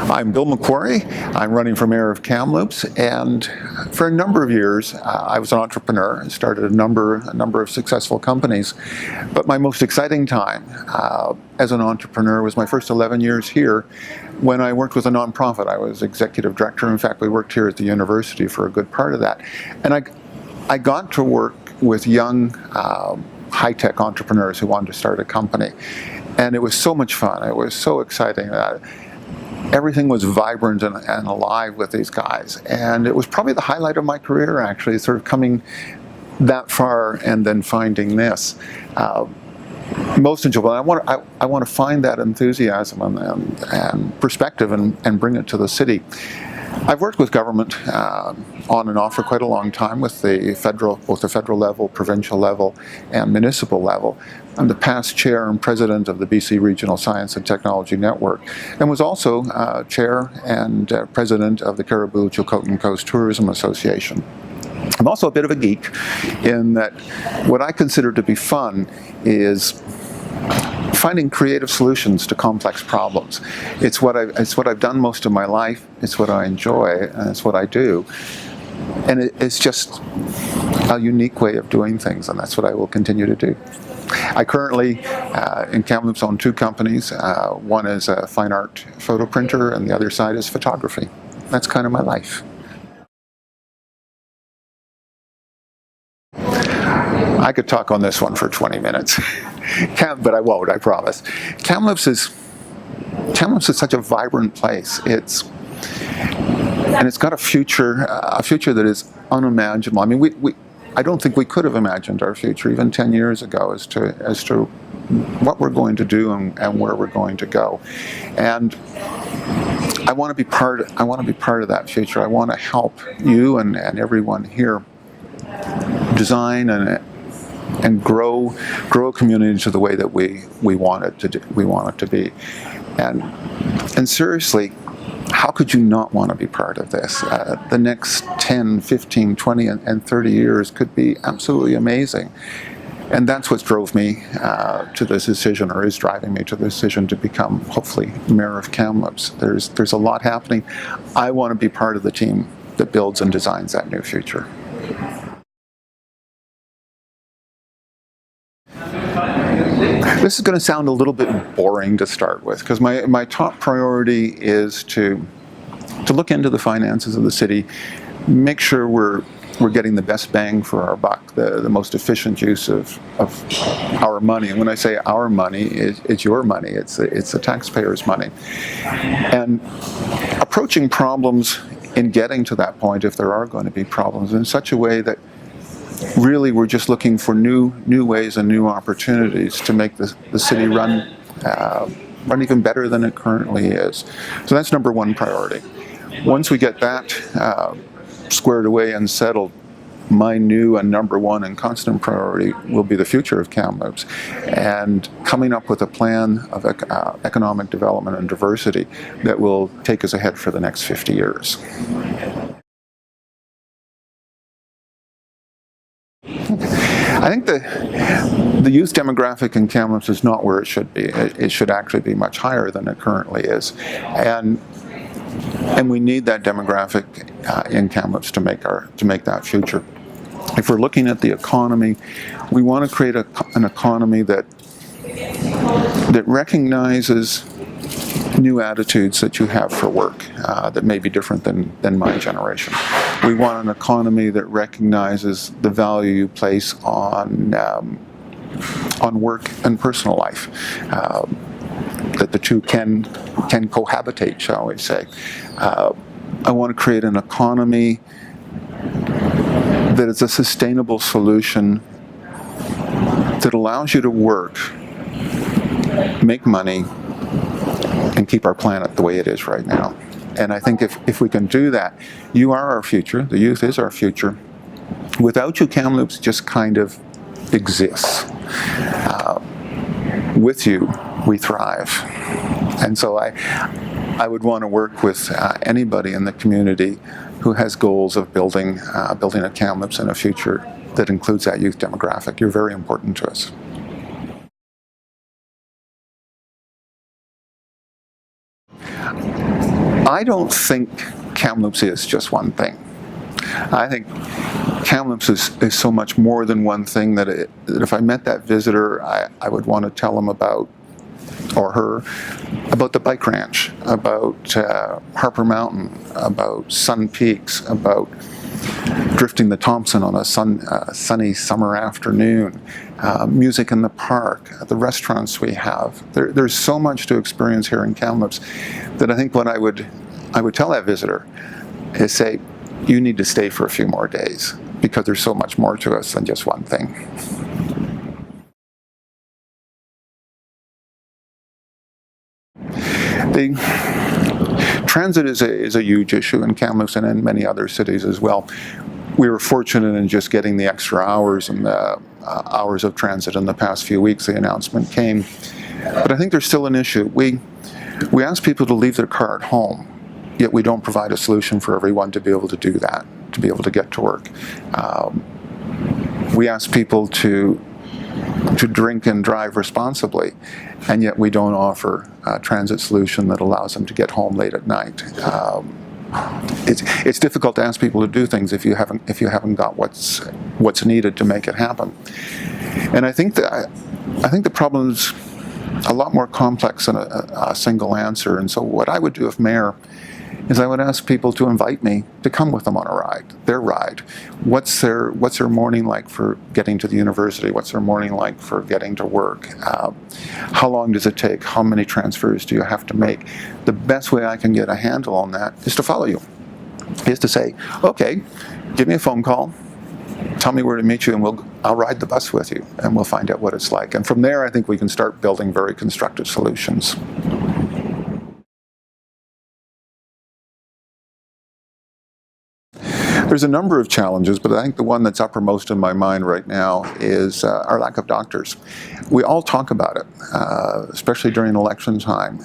I'm Bill McQuarrie. I'm running for mayor of Kamloops, and for a number of years I was an entrepreneur and started a number of successful companies. But my most exciting time as an entrepreneur was my first 11 years here when I worked with a nonprofit. I was executive director. In fact, we worked here at the university for a good part of that. And I got to work with young high-tech entrepreneurs who wanted to start a company. And it was so much fun. It was so exciting. Everything was vibrant and alive with these guys. And it was probably the highlight of my career, actually, sort of coming that far and then finding this. Most enjoyable. I want to find that enthusiasm and perspective and bring it to the city. I've worked with government on and off for quite a long time with both the federal level, provincial level, and municipal level. I'm the past chair and president of the BC Regional Science and Technology Network, and was also chair and president of the Cariboo-Chilcotin Coast Tourism Association. I'm also a bit of a geek in that what I consider to be fun is finding creative solutions to complex problems. It's what I've done most of my life. It's what I enjoy, and it's what I do. And it's just a unique way of doing things, and that's what I will continue to do. I currently, in Kamloops, own two companies. One is a fine art photo printer, and the other side is photography. That's kind of my life. I could talk on this one for 20 minutes, but I won't, I promise. Kamloops is such a vibrant place. It's got a future that is unimaginable. I mean, I don't think we could have imagined our future even 10 years ago as to what we're going to do and where we're going to go. And I want to be part of that future. I want to help you and everyone here design and grow a community to the way that we want it to be. And seriously, how could you not want to be part of this? The next 10, 15, 20, and 30 years could be absolutely amazing. And that's what drove me to this decision, or is driving me to the decision to become, hopefully, mayor of Kamloops. There's a lot happening. I want to be part of the team that builds and designs that new future. This is going to sound a little bit boring to start with, because my top priority is to look into the finances of the city, make sure we're getting the best bang for our buck, the most efficient use of our money. And when I say our money, it's your money. It's the taxpayers' money. And approaching problems in getting to that point, if there are going to be problems, in such a way that really we're just looking for new ways and new opportunities to make the city run even better than it currently is. So that's number one priority. Once we get that squared away and settled, my new and number one and constant priority will be the future of Kamloops, and coming up with a plan of economic development and diversity that will take us ahead for the next 50 years. I think the youth demographic in Kamloops is not where it should be. It should actually be much higher than it currently is, and we need that demographic in Kamloops to make that future. If we're looking at the economy, we want to create an economy that recognizes new attitudes that you have for work that may be different than my generation. We want an economy that recognizes the value you place on work and personal life, that the two can cohabitate, shall we say. I want to create an economy that is a sustainable solution that allows you to work, make money, and keep our planet the way it is right now. And I think if we can do that, you are our future, the youth is our future. Without you, Kamloops just kind of exists. With you, we thrive. And so I would want to work with anybody in the community who has goals of building a Kamloops and a future that includes that youth demographic. You're very important to us. I don't think Kamloops is just one thing. I think Kamloops is so much more than one thing that if I met that visitor, I would want to tell him about, or her, about the bike ranch, about Harper Mountain, about Sun Peaks, about drifting the Thompson on a sunny summer afternoon, music in the park, the restaurants we have. There's so much to experience here in Kamloops that I think what I would tell that visitor is say, you need to stay for a few more days because there's so much more to us than just one thing. Transit is a huge issue in Kamloops and in many other cities as well. We were fortunate in just getting the extra hours and the hours of transit in the past few weeks. The announcement came, but I think there's still an issue. We ask people to leave their car at home, yet we don't provide a solution for everyone to be able to do that, to be able to get to work. We ask people to drink and drive responsibly, and yet we don't offer a transit solution that allows them to get home late at night. It's difficult to ask people to do things if you haven't got what's needed to make it happen. And I think the problem's a lot more complex than a single answer. And so what I would do if mayor is I would ask people to invite me to come with them on a ride, their ride. What's their morning like for getting to the university? What's their morning like for getting to work? How long does it take? How many transfers do you have to make? The best way I can get a handle on that is to follow you, is to say, okay, give me a phone call, tell me where to meet you, and I'll ride the bus with you, and we'll find out what it's like. And from there, I think we can start building very constructive solutions. There's a number of challenges, but I think the one that's uppermost in my mind right now is our lack of doctors. We all talk about it, especially during election time.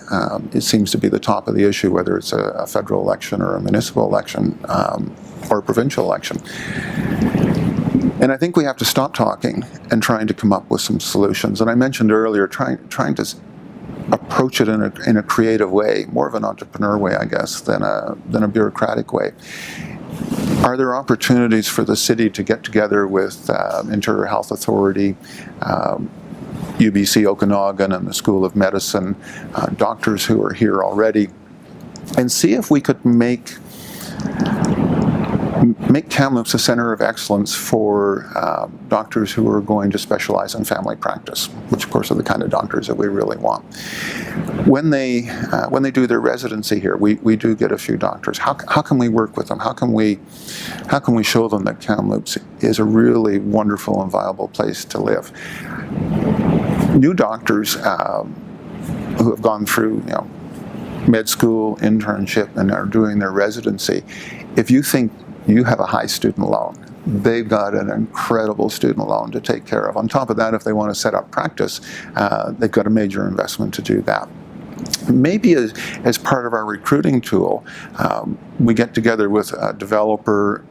It seems to be the top of the issue, whether it's a federal election or a municipal election or a provincial election. And I think we have to stop talking and trying to come up with some solutions. And I mentioned earlier, trying to approach it in a creative way, more of an entrepreneur way, I guess, than a bureaucratic way. Are there opportunities for the city to get together with Interior Health Authority, UBC Okanagan and the School of Medicine, doctors who are here already, and see if we could make Kamloops a center of excellence for doctors who are going to specialize in family practice, which of course are the kind of doctors that we really want. When they do their residency here, we do get a few doctors. How can we work with them? How can we show them that Kamloops is a really wonderful and viable place to live? New doctors who have gone through med school, internship, and are doing their residency, if you think you have a high student loan, they've got an incredible student loan to take care of. On top of that, if they want to set up practice, they've got a major investment to do that. Maybe as part of our recruiting tool, we get together with a developer,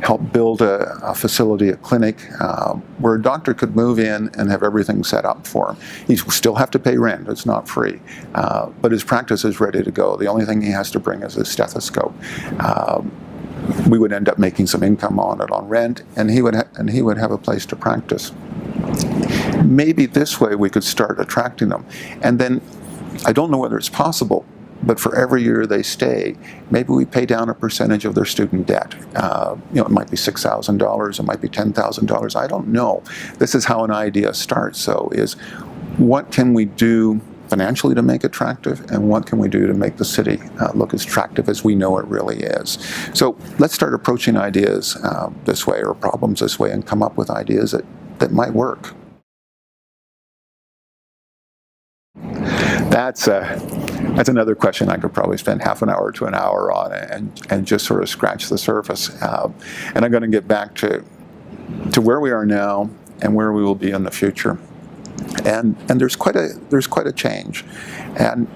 help build a facility, a clinic, where a doctor could move in and have everything set up for him. He still have to pay rent, it's not free, but his practice is ready to go. The only thing he has to bring is his stethoscope. We would end up making some income on it on rent, and he would have a place to practice. Maybe this way we could start attracting them. And then, I don't know whether it's possible, but for every year they stay, maybe we pay down a percentage of their student debt. It might be $6,000, it might be $10,000, I don't know. This is how an idea starts. So is, what can we do financially to make it attractive, and what can we do to make the city look as attractive as we know it really is? So let's start approaching ideas this way, or problems this way, and come up with ideas that might work. That's another question I could probably spend half an hour to an hour on, and just sort of scratch the surface. And I'm going to get back to where we are now and where we will be in the future. And there's quite a change, and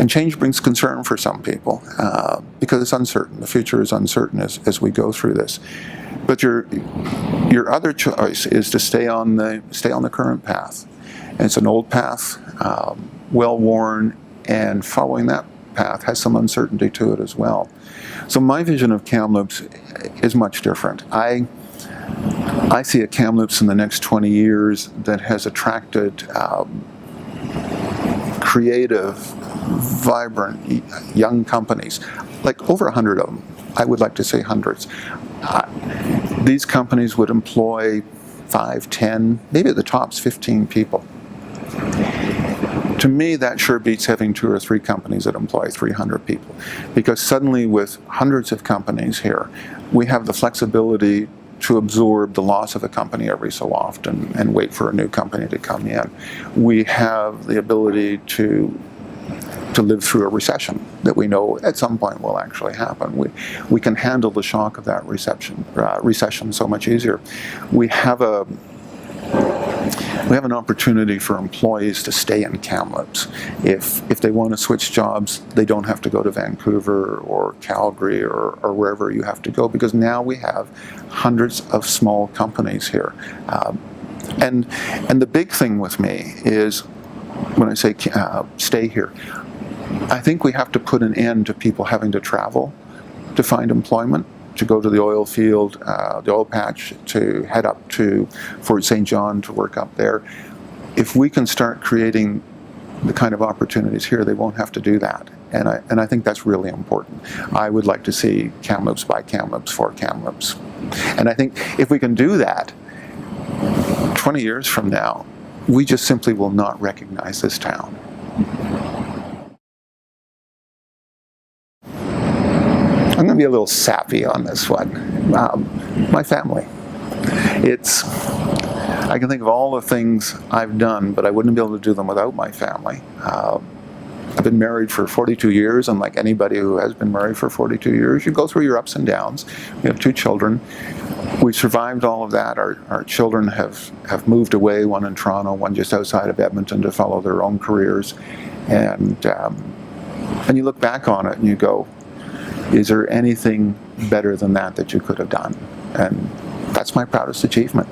change brings concern for some people because it's uncertain. The future is uncertain as we go through this. But your other choice is to stay on the current path. And it's an old path, well worn, and following that path has some uncertainty to it as well. So my vision of Kamloops is much different. I see a Kamloops in the next 20 years that has attracted creative, vibrant, young companies, like over 100 of them. I would like to say hundreds. These companies would employ 5, 10, maybe at the tops 15 people. To me, that sure beats having 2 or 3 companies that employ 300 people. Because suddenly with hundreds of companies here, we have the flexibility to absorb the loss of a company every so often and wait for a new company to come in. We have the ability to live through a recession that we know at some point will actually happen. We can handle the shock of that recession so much easier. We have an opportunity for employees to stay in Kamloops. If they want to switch jobs, they don't have to go to Vancouver or Calgary or wherever you have to go, because now we have hundreds of small companies here. And the big thing with me is, when I say stay here, I think we have to put an end to people having to travel to find employment, to go to the oil field, the oil patch, to head up to Fort St. John to work up there. If we can start creating the kind of opportunities here, they won't have to do that. And I think that's really important. I would like to see Kamloops by Kamloops for Kamloops. And I think if we can do that, 20 years from now, we just simply will not recognize this town. I'm going to be a little sappy on this one. My family. I can think of all the things I've done, but I wouldn't be able to do them without my family. I've been married for 42 years, and like anybody who has been married for 42 years, you go through your ups and downs. We have 2 children. We survived all of that. Our children have moved away, one in Toronto, one just outside of Edmonton, to follow their own careers. And you look back on it and you go, is there anything better than that you could have done? And that's my proudest achievement.